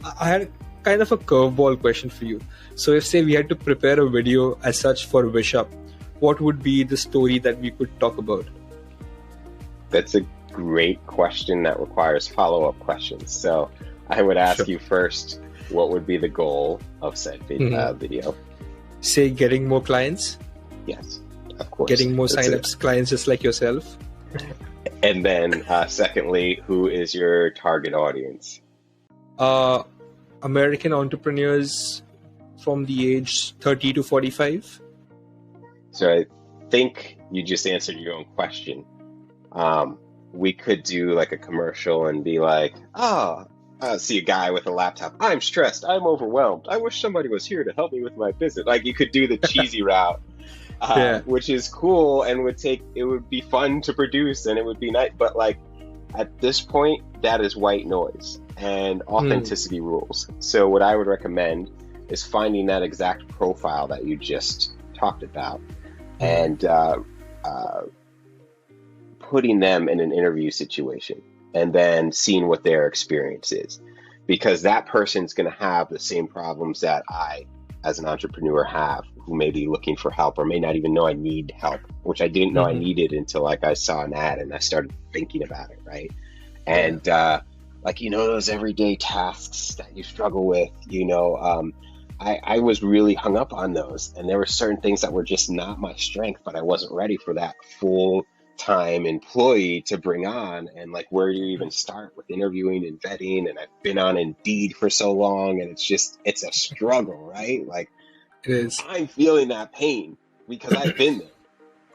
I had kind of a curveball question for you. So if say we had to prepare a video as such for Wishup, what would be the story that we could talk about? That's a great question that requires follow-up questions. So I would ask you first, what would be the goal of said video? Say getting more clients. Yes, of course. Getting more signups, clients just like yourself. And then secondly, who is your target audience? American entrepreneurs from the age 30 to 45. So I think you just answered your own question. We could do like a commercial and be like, see a guy with a laptop. I'm stressed. I'm overwhelmed. I wish somebody was here to help me with my business. Like you could do the cheesy route, which is cool and it would be fun to produce and it would be nice. But like at this point, that is white noise and authenticity rules. So what I would recommend is finding that exact profile that you just talked about and putting them in an interview situation and then seeing what their experience is, because that person's going to have the same problems that I, as an entrepreneur, have, who may be looking for help or may not even know I need help, which I didn't know I needed until like I saw an ad and I started thinking about it, right? And like, those everyday tasks that you struggle with, I was really hung up on those, and there were certain things that were just not my strength, but I wasn't ready for that full-time employee to bring on. And like, where do you even start with interviewing and vetting? And I've been on Indeed for so long, and it's a struggle, right? Like, it is. I'm feeling that pain because I've been there.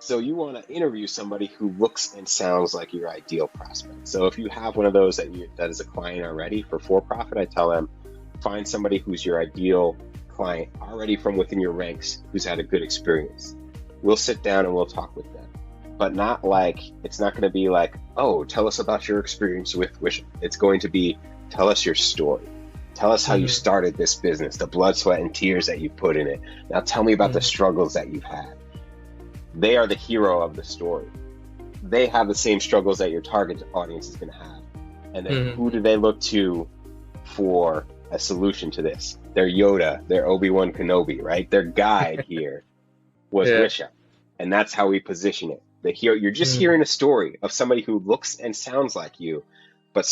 So you want to interview somebody who looks and sounds like your ideal prospect. So if you have one of those that is a client already for profit, I tell them, find somebody who's your ideal client already from within your ranks, who's had a good experience. We'll sit down and we'll talk with them, but not like, it's not going to be like, oh, tell us about your experience with Wishup. It's going to be, tell us your story. Tell us how you started this business, the blood, sweat, and tears that you put in it. Now tell me about the struggles that you've had. They are the hero of the story. They have the same struggles that your target audience is going to have. And then who do they look to for a solution to this? Their Yoda, their Obi-Wan Kenobi, right? Their guide here was Wishup. And that's how we position it. You're just hearing a story of somebody who looks and sounds like you, but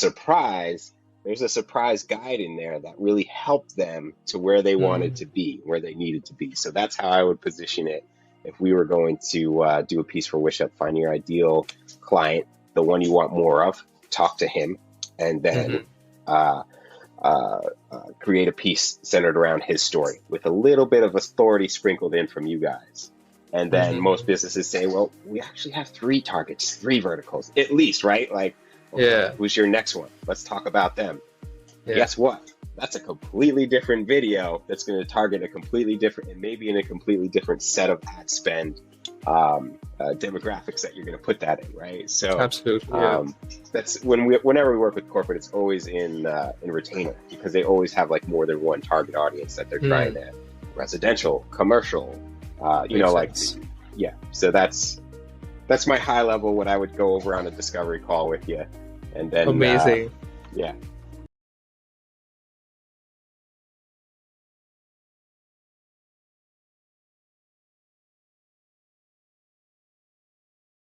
there's a surprise guide in there that really helped them to where they wanted to be, where they needed to be. So that's how I would position it. If we were going to do a piece for Wishup, find your ideal client, the one you want more of, talk to him, and then create a piece centered around his story with a little bit of authority sprinkled in from you guys. And then most businesses say, well, we actually have 3 targets, 3 verticals, at least, right? Like, okay, who's your next one? Let's talk about them. Guess what? That's a completely different video that's going to target a completely different, and maybe in a completely different set of ad spend demographics that you're going to put that in, right? So absolutely, that's whenever we work with corporate, it's always in retainer, because they always have like more than one target audience that they're trying to, residential, commercial, So that's my high level, what I would go over on a discovery call with you, and then amazing.